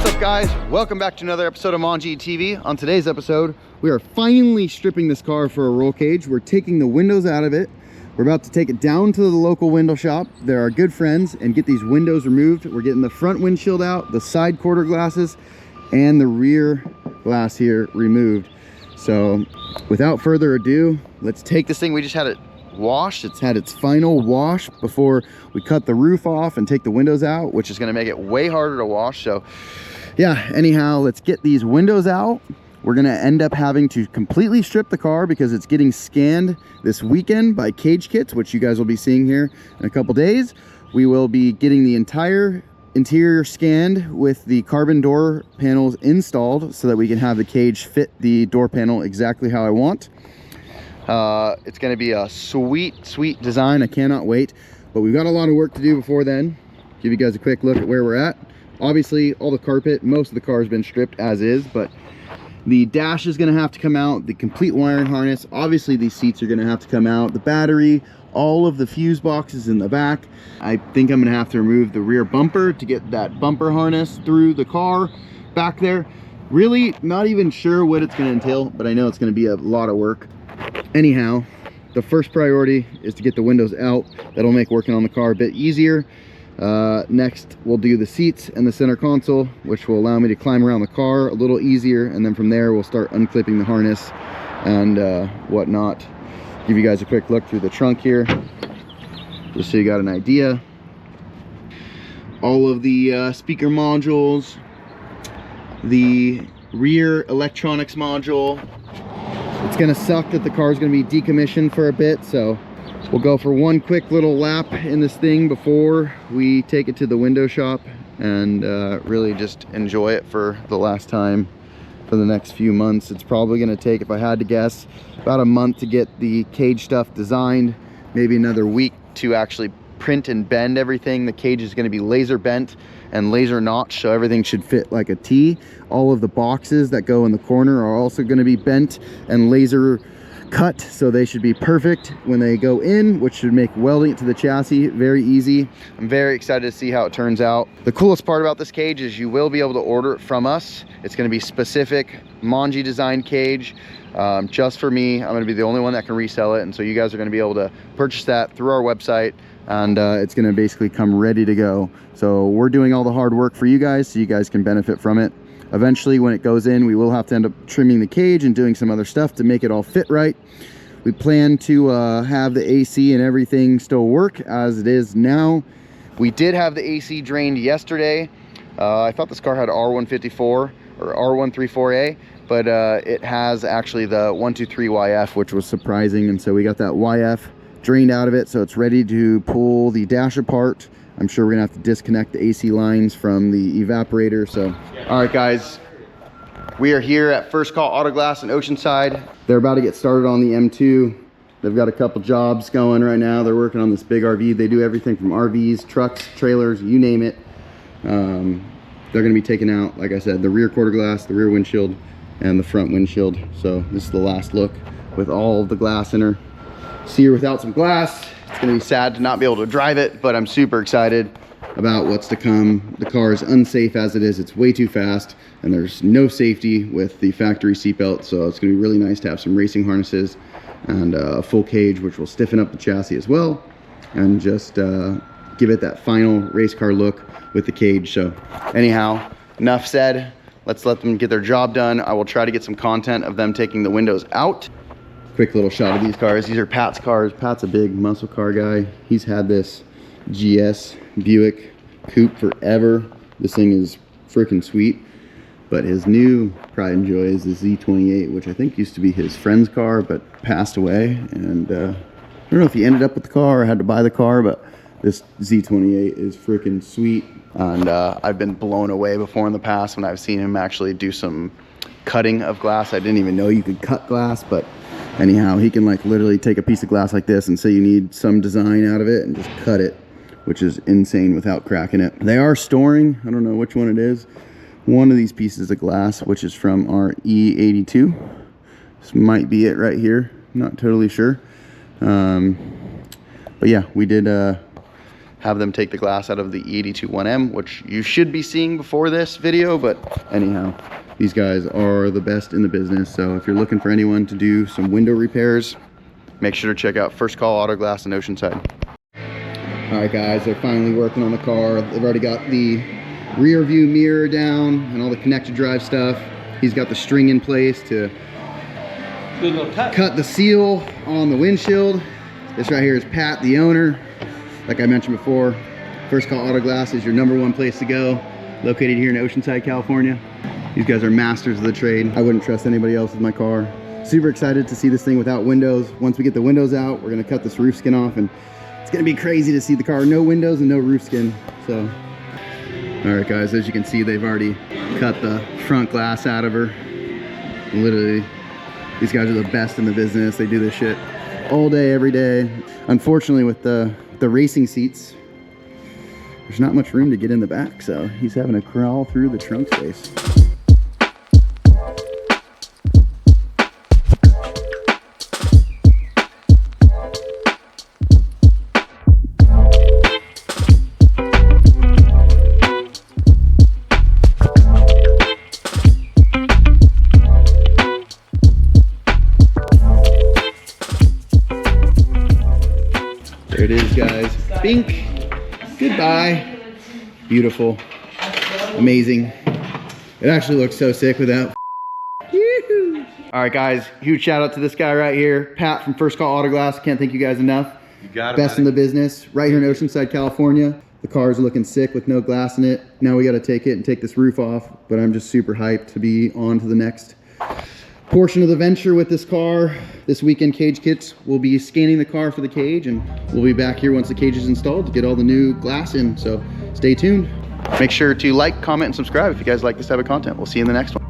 What's up, guys? Welcome back to another episode of Manji TV. On today's episode, we are finally stripping this car for a roll cage. We're taking the windows out of it. We're about to take it down to the local window shop. They're our good friends, and get these windows removed. We're getting the front windshield out, the side quarter glasses, and the rear glass here removed. So without further ado, let's take this thing. We just had it washed. It's had its final wash before we cut the roof off and take the windows out, which is going to make it way harder to wash. So yeah, anyhow, let's get these windows out. We're going to end up having to completely strip the car because it's getting scanned this weekend by Cage Kits, which you guys will be seeing here in a couple days. We will be getting the entire interior scanned with the carbon door panels installed so that we can have the cage fit the door panel exactly how I want. It's going to be a sweet design. I cannot wait, but we've got a lot of work to do before then. Give you guys a quick look at where we're at. Obviously, all the carpet, most of the car has been stripped as is, but the dash is going to have to come out, the complete wiring harness. Obviously, these seats are going to have to come out, the battery, all of the fuse boxes in the back. I think I'm going to have to remove the rear bumper to get that bumper harness through the car back there. Really not even sure what it's going to entail, but I know it's going to be a lot of work. Anyhow, the first priority is to get the windows out. That'll make working on the car a bit easier. Next, we'll do the seats and the center console, which will allow me to climb around the car a little easier, and then from there we'll start unclipping the harness and whatnot. Give you guys a quick look through the trunk here, just so you got an idea. All of the speaker modules, the rear electronics module. It's gonna suck that the car is gonna be decommissioned for a bit, so we'll go for one quick little lap in this thing before we take it to the window shop and really just enjoy it for the last time for the next few months. It's probably gonna take, if I had to guess, about a month to get the cage stuff designed, maybe another week to actually print and bend everything. The cage is gonna be laser bent and laser notched, so everything should fit like a T. All of the boxes that go in the corner are also going to be bent and laser cut, so they should be perfect when they go in, which should make welding it to the chassis very easy. I'm very excited to see how it turns out. The coolest part about this cage is you will be able to order it from us. It's going to be specific Mongi-designed cage just for me. I'm going to be the only one that can resell it, and so you guys are going to be able to purchase that through our website, and it's going to basically come ready to go. So we're doing all the hard work for you guys so you guys can benefit from it. Eventually, when it goes in, we will have to end up trimming the cage and doing some other stuff to make it all fit right. We plan to have the AC and everything still work as it is now. We did have the AC drained yesterday. I thought this car had R154 or R134A, but it has actually the 123YF, which was surprising, and so we got that YF drained out of it, so it's ready to pull the dash apart. I'm sure we're gonna have to disconnect the AC lines from the evaporator. So all right, guys, we are here at First Call Autoglass in Oceanside. They're about to get started on the M2. They've got a couple jobs going right now. They're working on this big RV. They do everything from RVs, trucks, trailers, you name it. They're gonna be taking out, like I said, the rear quarter glass, the rear windshield, and the front windshield. So this is the last look with all of the glass in her. See her without some glass. It's gonna be sad to not be able to drive it, but I'm super excited about what's to come. The car is unsafe as it is. It's way too fast, and there's no safety with the factory seatbelt, so it's gonna be really nice to have some racing harnesses and a full cage, which will stiffen up the chassis as well, and just give it that final race car look with the cage. So anyhow, enough said. Let's let them get their job done. I will try to get some content of them taking the windows out. Quick little shot of these cars. These are Pat's cars. Pat's a big muscle car guy. He's had this GS Buick Coupe forever. This thing is freaking sweet. But his new pride and joy is the Z28, which I think used to be his friend's car, but passed away. And I don't know if he ended up with the car or had to buy the car, but this Z28 is freaking sweet. And I've been blown away before in the past when I've seen him actually do some cutting of glass. I didn't even know you could cut glass, but anyhow, he can like literally take a piece of glass like this and say you need some design out of it and just cut it, which is insane without cracking it. They are storing, I don't know which one it is, one of these pieces of glass, which is from our E82. This might be it right here, not totally sure. But yeah, we did have them take the glass out of the E82 1M, which you should be seeing before this video, but anyhow, these guys are the best in the business. So if you're looking for anyone to do some window repairs, make sure to check out First Call Autoglass in Oceanside. All right guys, they're finally working on the car. They've already got the rear view mirror down and all the connected drive stuff. He's got the string in place to cut the seal on the windshield. This right here is Pat, the owner. Like I mentioned before, First Call Autoglass is your #1 place to go, located here in Oceanside, California. These guys are masters of the trade. I wouldn't trust anybody else with my car. Super excited to see this thing without windows. Once we get the windows out, we're gonna cut this roof skin off, and it's gonna be crazy to see the car no windows and no roof skin. So, all right guys, as you can see, they've already cut the front glass out of her. Literally, these guys are the best in the business. They do this shit all day, every day. Unfortunately, with the racing seats, there's not much room to get in the back, so he's having to crawl through the trunk space. There it is, guys. Bink. Goodbye. Beautiful. Amazing. It actually looks so sick without. All right, guys. Huge shout out to this guy right here, Pat from First Call Autoglass. Can't thank you guys enough. You got it. Best in the business. Right here in Oceanside, California. The car's looking sick with no glass in it. Now we got to take it and take this roof off. But I'm just super hyped to be on to the next portion of the venture with this car. This weekend, Cage Kits will be scanning the car for the cage, and we'll be back here once the cage is installed to get all the new glass in. So stay tuned. Make sure to like, comment, and subscribe if you guys like this type of content. We'll see you in the next one.